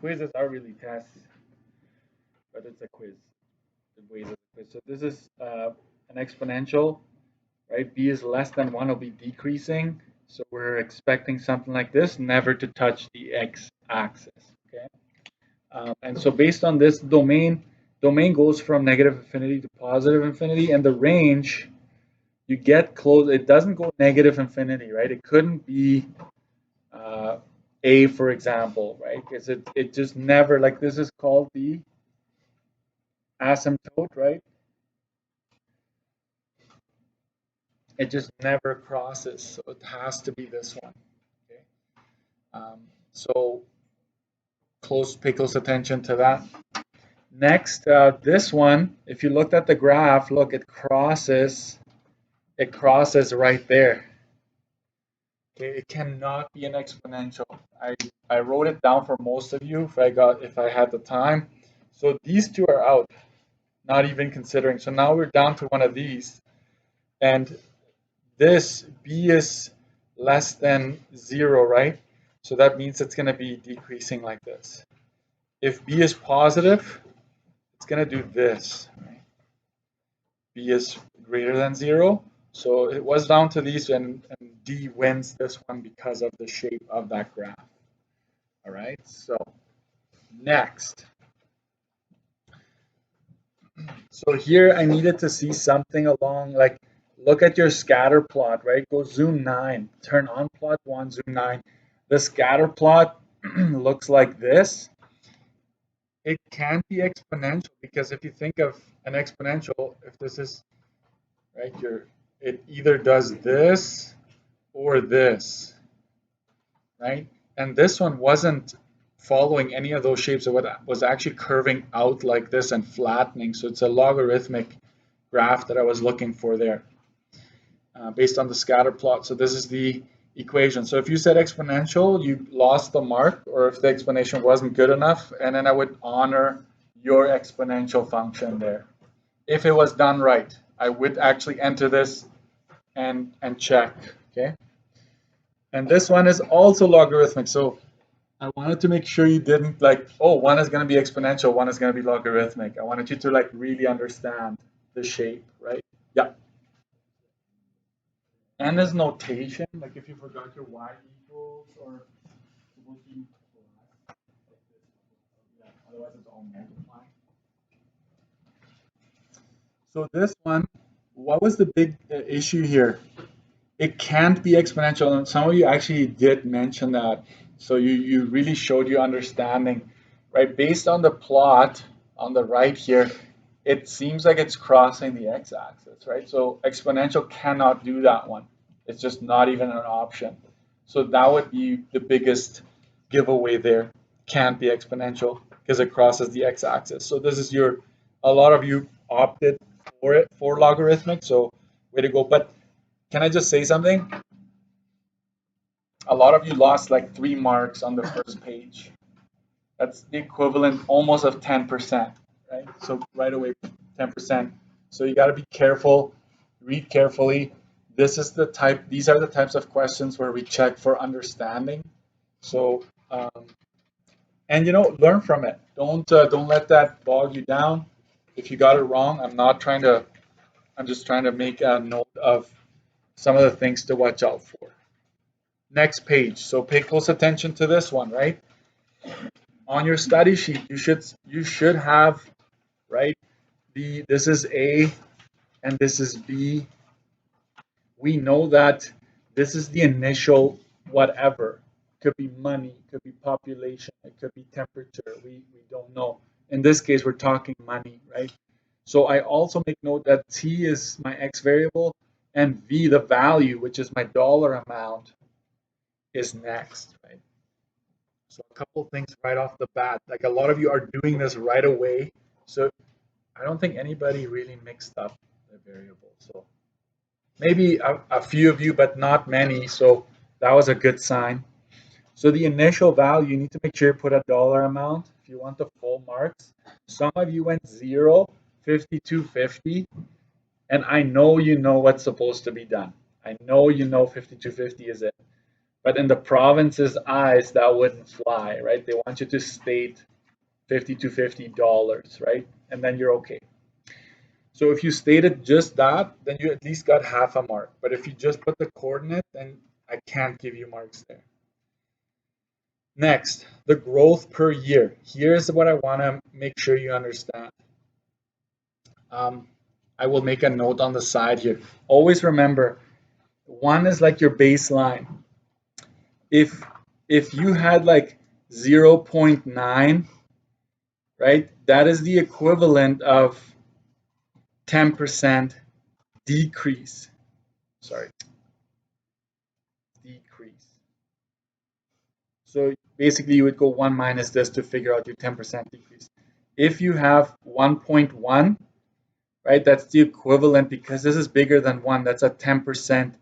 quizzes are really tests, but it's a quiz. It weighs as a quiz. So this is an exponential, right? B is less than 1 will be decreasing. So we're expecting something like this, never to touch the x-axis, okay? And so based on this domain goes from negative infinity to positive infinity, and the range, you get close, it doesn't go negative infinity, right? It couldn't be A, for example, right? Because it just never, like this is called the asymptote, right? It just never crosses, so it has to be this one, okay? So pay close attention to that. Next, this one, if you looked at the graph, look, it crosses right there. Okay, it cannot be an exponential. I wrote it down for most of you if I had the time. So these two are out, not even considering. So now we're down to one of these, and this B is less than 0, right? So that means it's going to be decreasing like this. If B is positive, it's going to do this. Right? B is greater than 0. So it was down to these, and D wins this one because of the shape of that graph. All right, so next. So here I needed to see something along, like, look at your scatter plot, right? Go zoom 9, turn on plot 1, zoom 9. The scatter plot looks like this. It can't be exponential, because if you think of an exponential, if this is, right, it either does this or this, right? And this one wasn't following any of those shapes. It was actually curving out like this and flattening. So it's a logarithmic graph that I was looking for there based on the scatter plot. So this is the equation. So if you said exponential, you lost the mark, or if the explanation wasn't good enough, and then I would honor your exponential function there. If it was done right, I would actually enter this and check, okay? And this one is also logarithmic. So I wanted to make sure you didn't like, oh, one is going to be exponential, one is going to be logarithmic. I wanted you to like really understand the shape, right? Yeah. And as notation, like if you forgot your y equals, or supposed to be plus, yeah, otherwise it's all multiplying. So this one, what was the big issue here? It can't be exponential, and some of you actually did mention that. So you really showed your understanding, right? Based on the plot on the right here, it seems like it's crossing the x-axis, right? So exponential cannot do that one. It's just not even an option. So that would be the biggest giveaway there. Can't be exponential because it crosses the x-axis. So this is a lot of you opted for it, for logarithmic. So way to go. But can I just say something? A lot of you lost like 3 marks on the first page. That's the equivalent almost of 10%, right? So right away, 10%. So you got to be careful, read carefully. These are the types of questions where we check for understanding. So, and learn from it. Don't let that bog you down. If you got it wrong, I'm just trying to make a note of some of the things to watch out for. Next page. So pay close attention to this one, right? On your study sheet, you should have, right? This is A and this is B. We know that this is the initial whatever. It could be money, it could be population, it could be temperature. We don't know. In this case, we're talking money, right? So I also make note that T is my X variable and V, the value, which is my dollar amount, is next, right? So a couple of things right off the bat. Like a lot of you are doing this right away. So I don't think anybody really mixed up the variables. So maybe a few of you, but not many. So that was a good sign. So the initial value, you need to make sure you put a dollar amount if you want the full marks. Some of you went 0, 52, 50. And I know you know what's supposed to be done. I know you know 5250 is it. But in the province's eyes, that wouldn't fly, right? They want you to state $50 to $50, right? And then you're okay. So if you stated just that, then you at least got half a mark. But if you just put the coordinate, then I can't give you marks there. Next, the growth per year. Here's what I want to make sure you understand. I will make a note on the side here. Always remember, 1 is like your baseline. If you had like 0.9, right, that is the equivalent of 10% decrease. Sorry, decrease. So basically you would go 1 minus this to figure out your 10% decrease. If you have 1.1, right, that's the equivalent, because this is bigger than 1, that's a 10%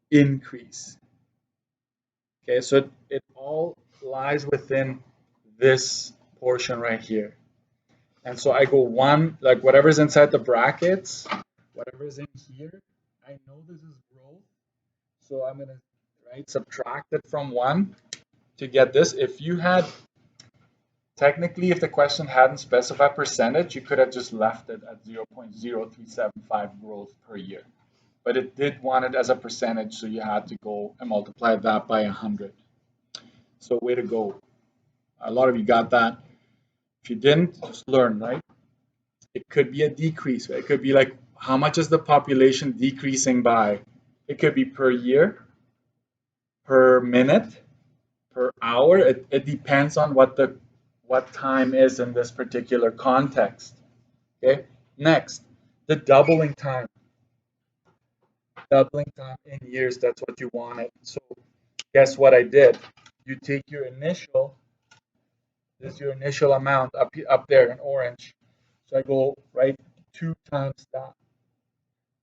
increase. Okay, so it all lies within this portion right here. And so I go 1, like whatever's inside the brackets, whatever's in here, I know this is growth. So I'm going to, right, subtract it from 1 to get this. If you had, technically, if the question hadn't specified percentage, you could have just left it at 0.0375 growth per year. But it did want it as a percentage, so you had to go and multiply that by 100. So way to go. A lot of you got that. If you didn't, just learn, right? It could be a decrease, right? It could be like, how much is the population decreasing by? It could be per year, per minute, per hour. It depends on what time is in this particular context. Okay. Next, the doubling time. Doubling time in years, that's what you wanted. So guess what I did? You take your initial, this is your initial amount up there in orange. So I go, right, 2 times that.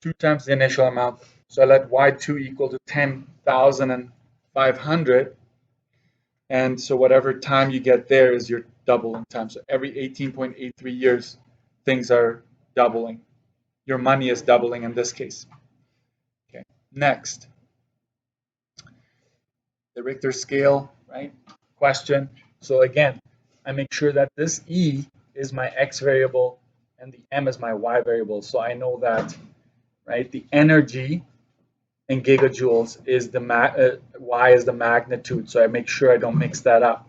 2 times the initial amount. So I let y2 equal to 10,500. And so whatever time you get there is your doubling time. So every 18.83 years, things are doubling. Your money is doubling in this case. Okay. Next, the Richter scale, right? Question. So again, I make sure that this E is my X variable and the M is my Y variable. So I know that, right, the energy in gigajoules is the Y is the magnitude. So I make sure I don't mix that up.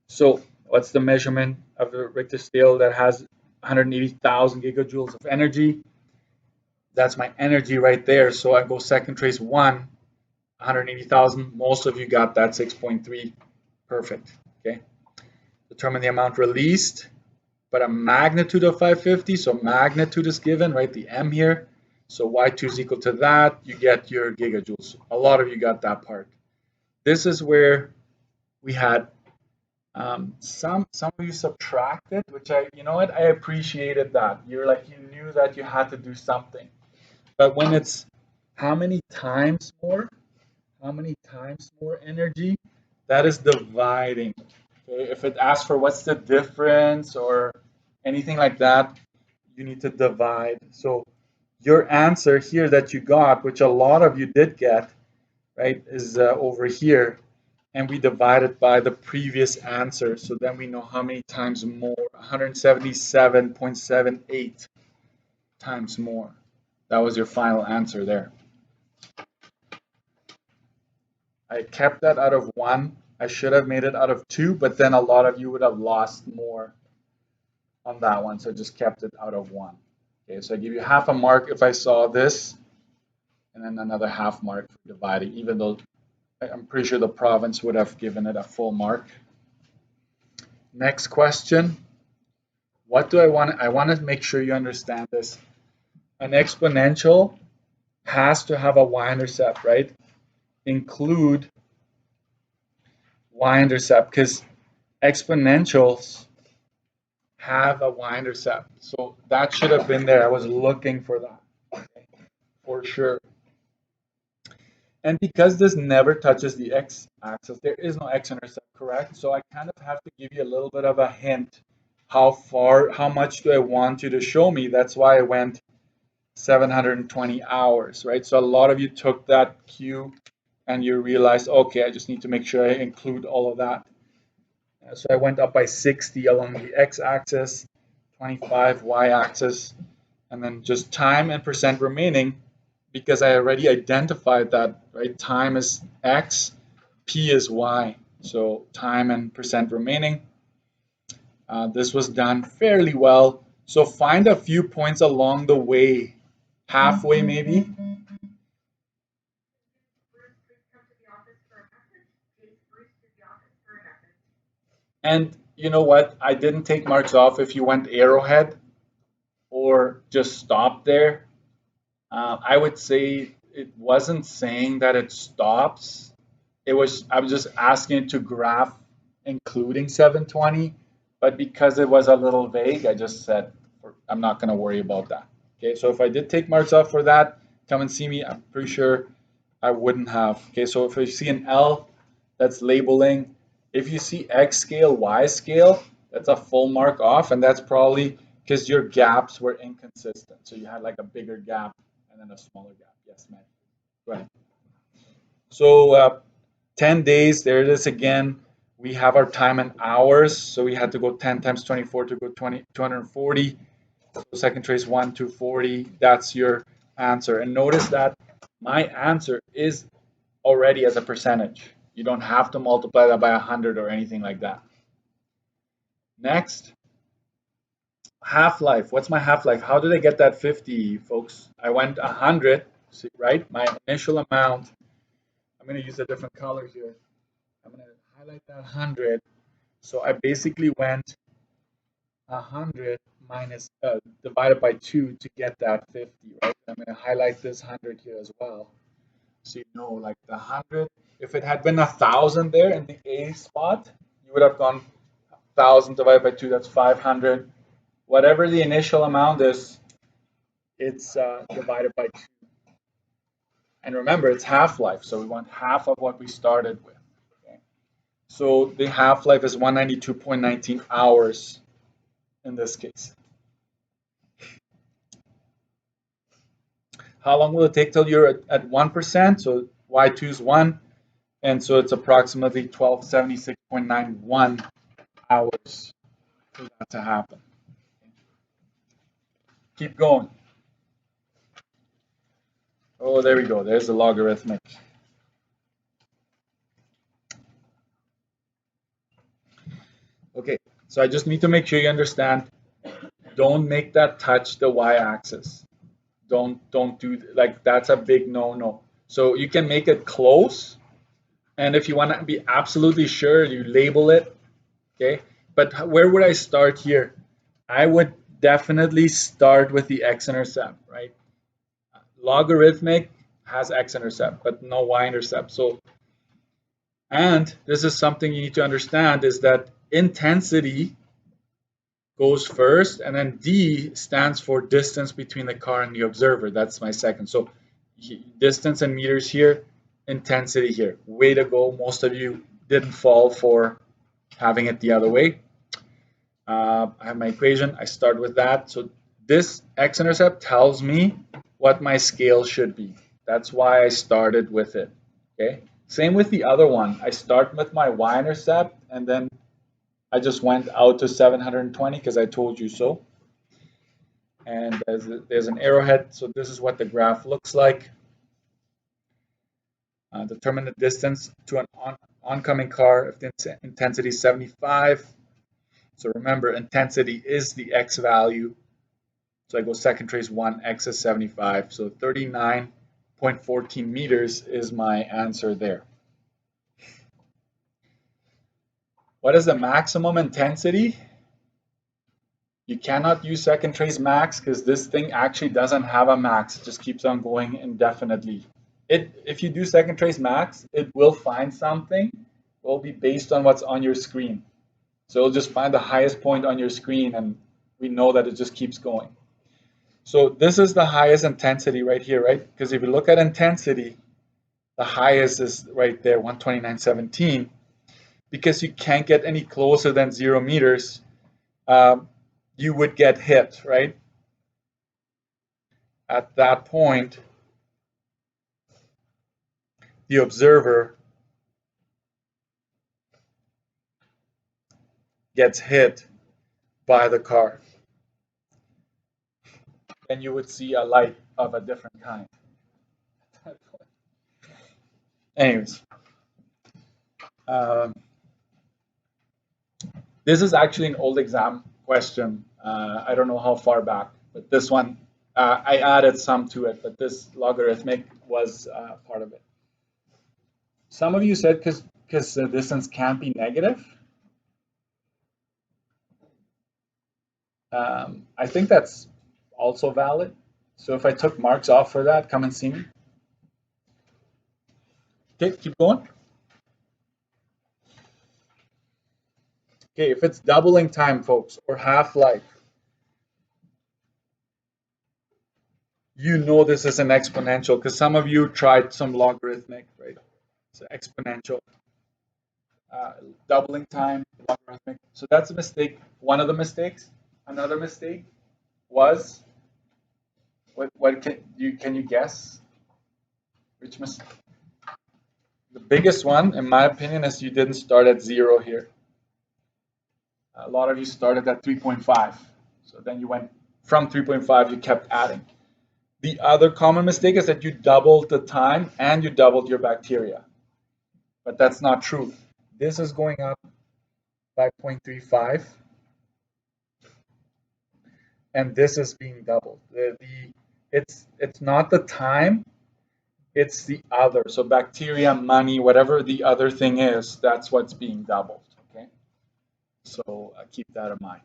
So what's the measurement of the Richter scale that has 180,000 gigajoules of energy? That's my energy right there. So I go second trace 1, 180,000. Most of you got that 6.3. Perfect. Okay. Determine the amount released, but a magnitude of 550. So magnitude is given, right? The M here. So Y2 is equal to that. You get your gigajoules. A lot of you got that part. This is where we had some of you subtracted, which you know what, I appreciated that. You're like, you knew that you had to do something. But when it's how many times more energy, that is dividing. Okay? If it asks for what's the difference or anything like that, you need to divide. So your answer here that you got, which a lot of you did get, right, is over here. And we divide it by the previous answer. So then we know how many times more, 177.78 times more. That was your final answer there. I kept that out of 1. I should have made it out of 2, but then a lot of you would have lost more on that one. So I just kept it out of 1. Okay, so I give you half a mark if I saw this, and then another half mark for dividing, even though I'm pretty sure the province would have given it a full mark. Next question. What do I want? I want to make sure you understand this. An exponential has to have a y-intercept, right? Include y-intercept, because exponentials have a y-intercept. So that should have been there. I was looking for that, okay, for sure. And because this never touches the x-axis, there is no x-intercept, correct? So I kind of have to give you a little bit of a hint. How much do I want you to show me? That's why I went 720 hours, right? So a lot of you took that cue and you realize, okay, I just need to make sure I include all of that. So I went up by 60 along the x-axis, 25 y-axis, and then just time and percent remaining, because I already identified that, right? Time is x, p is y. So time and percent remaining. This was done fairly well. So find a few points along the way, halfway maybe. And you know what? I didn't take marks off if you went arrowhead or just stopped there. I would say it wasn't saying that it stops. I was just asking it to graph including 720, but because it was a little vague, I just said I'm not going to worry about that. Okay, so if I did take marks off for that, come and see me. I'm pretty sure I wouldn't have. Okay, so if you see an L, that's labeling. If you see X scale, Y scale, that's a full mark off, and that's probably because your gaps were inconsistent. So you had like a bigger gap and then a smaller gap. Yes, man. Go ahead. So 10 days, there it is again. We have our time in hours, so we had to go 10 times 24 to go 240. So second trace 1, 240. That's your answer. And notice that my answer is already as a percentage. You don't have to multiply that by 100 or anything like that. Next, half-life. What's my half-life? How did I get that 50, folks? I went 100, right? My initial amount. I'm going to use a different color here. I'm going to highlight that 100. So I basically went 100 minus divided by 2 to get that 50, right? I'm going to highlight this 100 here as well. So you know, like the 100, if it had been 1,000 there in the A spot, you would have gone 1,000 divided by 2, that's 500. Whatever the initial amount is, it's divided by 2. And remember, it's half-life, so we want half of what we started with. Okay? So the half-life is 192.19 hours in this case. How long will it take till you're at 1%? So Y2 is 1, and so it's approximately 1276.91 hours for that to happen. Keep going. Oh, there we go. There's the logarithmic. Okay, so I just need to make sure you understand. Don't make that touch the y-axis. Don't do, like, that's a big no-no. So you can make it close, and if you want to be absolutely sure, you label it. Okay, but where would I start here? I would definitely start with the x-intercept, right? Logarithmic has x-intercept, but no y-intercept. So, and this is something you need to understand, is that intensity goes first, and then D stands for distance between the car and the observer. That's my second. So distance in meters here, intensity here. Way to go. Most of you didn't fall for having it the other way. I have my equation. I start with that. So this x-intercept tells me what my scale should be. That's why I started with it. Okay. Same with the other one. I start with my y-intercept, and then I just went out to 720 because I told you so. And there's an arrowhead. So this is what the graph looks like. Determine the distance to an oncoming car if the intensity is 75. So remember, intensity is the x value. So I go second trace 1, x is 75. So 39.14 meters is my answer there. What is the maximum intensity? You cannot use second trace max because this thing actually doesn't have a max. It just keeps on going indefinitely. If you do second trace max, it will find something. It will be based on what's on your screen. So it'll just find the highest point on your screen, and we know that it just keeps going. So this is the highest intensity right here, right? Because if you look at intensity, the highest is right there, 129.17. Because you can't get any closer than 0 meters, you would get hit, right? At that point, the observer gets hit by the car, then you would see a light of a different kind. Anyways, um, this is actually an old exam question. I don't know how far back, but this one, I added some to it, but this logarithmic was part of it. Some of you said because the distance can't be negative. I think that's also valid. So if I took marks off for that, come and see me. Okay, keep going. Okay, if it's doubling time, folks, or half-life, you know this is an exponential because some of you tried some logarithmic, right? So exponential. Doubling time, logarithmic. So that's a mistake. One of the mistakes. Another mistake was what can you guess? Which mistake? The biggest one, in my opinion, is you didn't start at 0 here. A lot of you started at 3.5. So then you went from 3.5, you kept adding. The other common mistake is that you doubled the time and you doubled your bacteria. But that's not true. This is going up by 0.35. And this is being doubled. It's not the time, it's the other. So bacteria, money, whatever the other thing is, that's what's being doubled. Okay. So keep that in mind.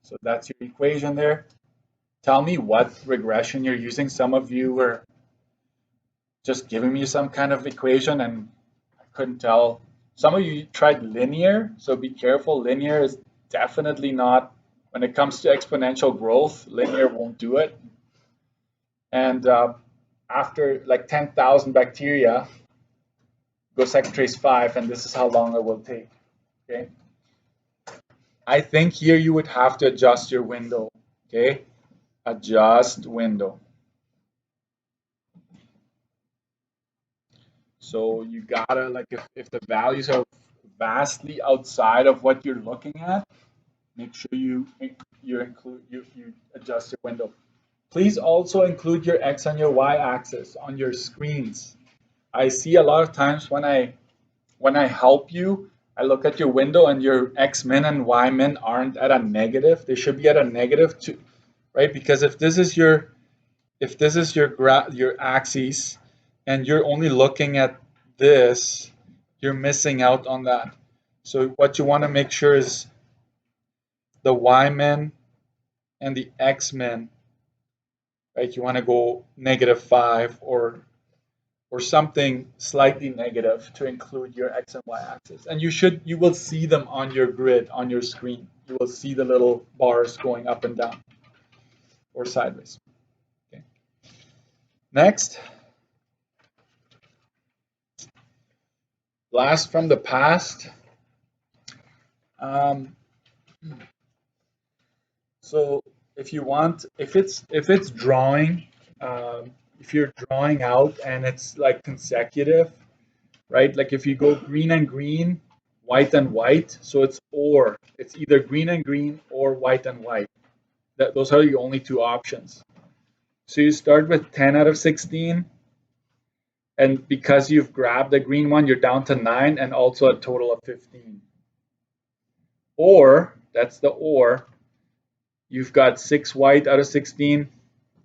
So that's your equation there. Tell me what regression you're using. Some of you were just giving me some kind of equation and I couldn't tell. Some of you tried linear, so be careful. Linear is definitely not, when it comes to exponential growth, linear won't do it. And after like 10,000 bacteria, go second trace 5, and this is how long it will take. Okay. I think here you would have to adjust your window. Okay. Adjust window. So you gotta, like, if the values are vastly outside of what you're looking at, make sure you adjust your window. Please also include your X and your Y axis on your screens. I see a lot of times when I help you, I look at your window and your X min and Y min aren't at a negative. They should be at a negative too, right? Because if this is your your axis and you're only looking at this, you're missing out on that. So what you want to make sure is the Y min and the X min, right? You want to go -5 or something slightly negative to include your X and Y axis. And you will see them on your grid, on your screen. You will see the little bars going up and down or sideways. Okay. Next, blast from the past. So if you want, if it's drawing, if you're drawing out and it's like consecutive, right? Like if you go green and green, white and white, so it's or. It's either green and green or white and white. Those are the only two options. So you start with 10 out of 16, and because you've grabbed the green one, you're down to 9 and also a total of 15. Or, that's the or, you've got 6 white out of 16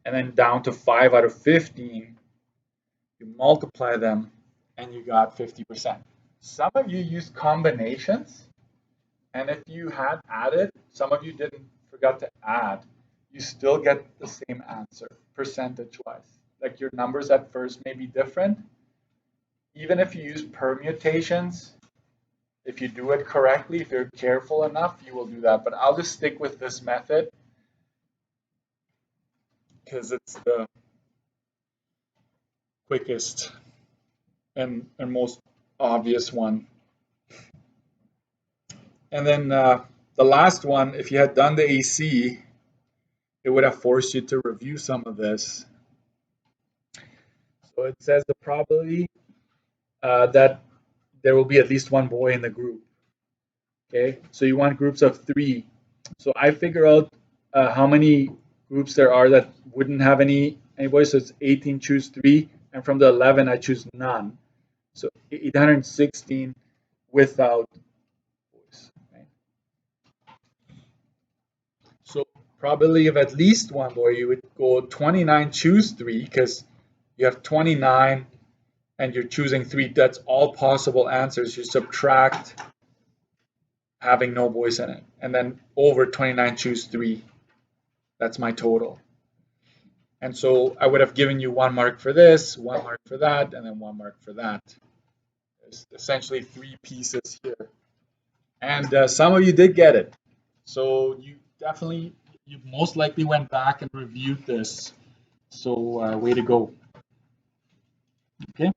and then down to 5 out of 15. You multiply them and you got 50%. Some of you used combinations, and if you had added, some of you didn't forgot to add, you still get the same answer percentage-wise. Like your numbers at first may be different. Even if you use permutations, if you do it correctly, if you're careful enough, you will do that. But I'll just stick with this method because it's the quickest and most obvious one. And then the last one, if you had done the AC, it would have forced you to review some of this. So it says the probability that there will be at least one boy in the group. Okay, so you want groups of 3. So I figure out how many groups there are that wouldn't have any boys. So it's 18 choose 3, and from the 11 I choose none. So 816 without boys. Right? So probability of at least one boy, you would go 29 choose 3 because you have 29 and you're choosing 3. That's all possible answers. You subtract having no boys in it, and then over 29 choose 3. That's my total. And so I would have given you 1 mark for this, 1 mark for that, and then 1 mark for that. There's essentially 3 pieces here. And some of you did get it. So you most likely went back and reviewed this. So way to go. Okay.